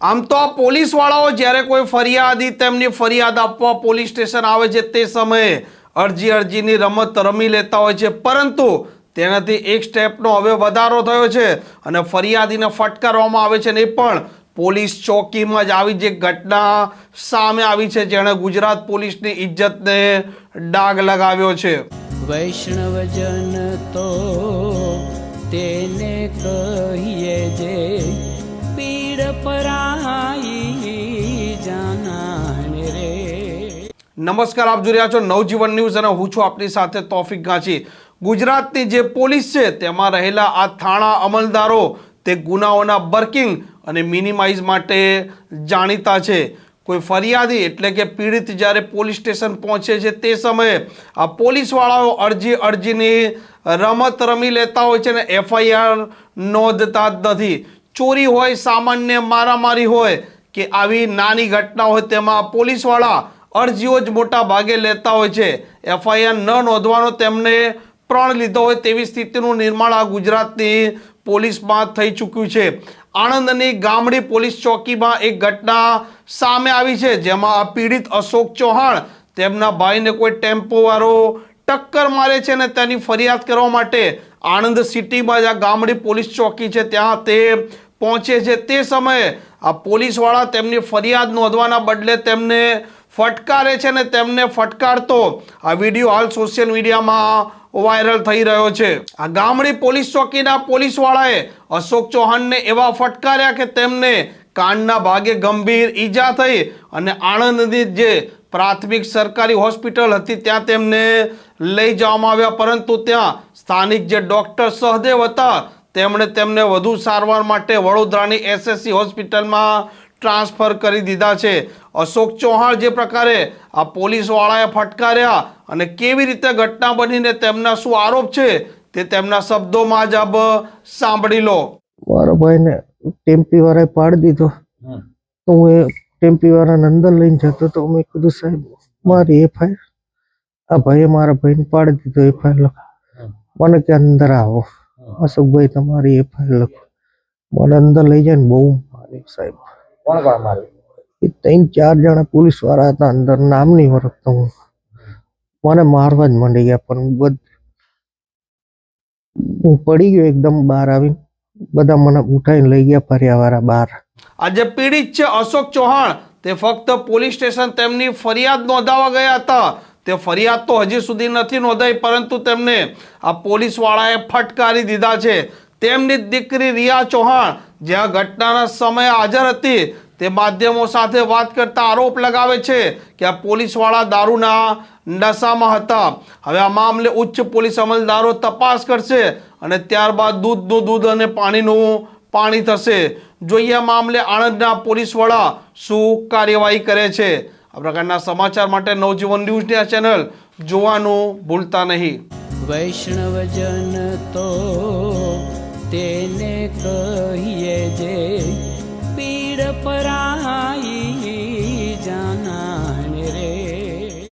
આમ તો આ પોલીસવાળાઓ જ્યારે કોઈ ફરિયાદી તેમની ફરિયાદ આપવા પોલીસ સ્ટેશન આવે છે તે સમયે અરજીની રમત રમી લેતા હોય છે, પરંતુ તેનાથી એક સ્ટેપનો હવે વધારો થયો છે અને ફરિયાદીને ફટકારવામાં આવે છે ને એ પણ પોલીસ ચોકીમાં જ આવી જે ઘટના સામે આવી છે જેણે ગુજરાત પોલીસની ઇજ્જતને ડાઘ લગાવ્યો છે। વૈષ્ણવજન તો તેને કહીએ જે પીડ પરાઈ જાનાને રે। નમસ્કાર, આપ જોઈ રહ્યા છો નવજીવન ન્યૂઝ અને હું છું આપની સાથે તોફિક ગાંચી। ગુજરાતની જે પોલીસ છે તેમાં રહેલા આ થાણા અમલદારો તે ગુનાઓના બર્કિંગ અને મિનિમાઇઝ માટે જાણીતા છે। કોઈ ફરિયાદી એટલે કે પીડિત જ્યારે પોલીસ સ્ટેશન પહોંચે છે તે સમયે આ પોલીસવાળાઓ અરજીની રમત રમી લેતા હોય છે ને એફઆઈઆર નોંધતા જ નથી। ચોરી હોય, સામાન્ય મારામારી હોય કે આવી નાની ઘટના હોય તેમાં પોલીસવાળા અરજીઓ જ મોટા ભાગે લેતા હોય છે। એફઆઈઆર ન નોંધવાનો તેમને પ્રણ લીધો હોય તેવી સ્થિતિનું નિર્માણ આ ગુજરાતની પોલીસમાં થઈ ચૂક્યું છે। આણંદની ગામડી પોલીસ ચોકીમાં એક ઘટના સામે આવી છે જેમાં પીડિત અશોક ચૌહાણ તેમના ભાઈને કોઈ ટેમ્પો વાળો ટક્કર મારે છે અને તેની ફરિયાદ કરવા માટે આણંદ સિટીમાં જ આ ગામડી પોલીસ ચોકી છે ત્યાં તે પહોંચે છે। તે સમયે આ પોલીસવાળા તેમની ફરિયાદ નોંધવાના બદલે તેમને ફટકારે છે ને તેમને ફટકારતો આ વિડીયો હાલ સોશિયલ મીડિયામાં વાયરલ થઈ રહ્યો છે। આ ગામડી પોલીસ ચોકીના પોલીસવાળાએ અશોક ચૌહાણને એવા ફટકાર્યા કે તેમને કાનના ભાગે ગંભીર ઈજા થઈ અને આણંદની જે પ્રાથમિક સરકારી હોસ્પિટલ હતી ત્યાં તેમને લઈ જવામાં આવ્યા, પરંતુ ત્યાં સ્થાનિક જે ડોક્ટર સહદેવ હતા તેમણે તેમને વધુ સારવાર માટે વડોદરાની એસએસસી હોસ્પિટલમાં ટ્રાન્સફર કરી દીધા છે। અશોક ચૌહાણ જે પ્રકારે આ પોલીસવાળાએ ફટકાર્યા અને કેવી રીતે ઘટના બનીને તેમના શું આરોપ છે તે તેમના શબ્દોમાં જ આપ સાંભળી લો। મારા ભાઈને ટેમ્પી વાળાએ પાડી દીધો તો હું એ ટેમ્પી વાળાને અંદર લઈને જતો તો મેં કીધું સાહેબ મારી એફઆઈઆર, આ ભાઈએ મારા ભાઈને પાડી દીધો એફઆઈઆર લખો। મને કે અંદર આવો અશોકભાઈ તમારી એફઆઈઆર લખો। મને અંદર લઈ જાય ને બહુ માર્યો સાહેબ। કોણ કોણ માર્યું? એ 3-4 જણા પોલીસ વાળા હતા અંદર, નામ નહીં ઓળખતો હું। મને મારવા જ માંડી ગયા પણ હું પડી ગયો એકદમ બહાર આવીને, બધા મને ઉઠાઈને લઈ ગયા ફરિયાવાળા બહાર। આ જે પીડિત છે અશોક ચૌહાણ તે ફક્ત પોલીસ સ્ટેશન તેમની ફરિયાદ નોંધાવા ગયા હતા। તે ફરિયાદ તો હજી સુધી નથી નોંધાઈ, પરંતુ તેમને આ પોલીસવાળાએ ફટકારી દીધા છે। તેમની દીકરી રિયા ચૌહાણ જે આ ઘટનાના સમયે હાજર હતી તે માધ્યમો સાથે વાત કરતા આરોપ લગાવે છે કે આ પોલીસવાળા દારૂના નશામાં હતા। હવે આ મામલે ઉચ્ચ પોલીસ અમલદારો તપાસ કરશે અને ત્યારબાદ દૂધનું દૂધ અને પાણીનું પાણી થશે। જોઈએ આ મામલે આણંદના પોલીસ વડા શું કાર્યવાહી કરે છે। આ પ્રકારના સમાચાર માટે નવજીવન ન્યૂઝની આ ચેનલ જોવાનું ભૂલતા નહીં। વૈષ્ણવજન તો તેને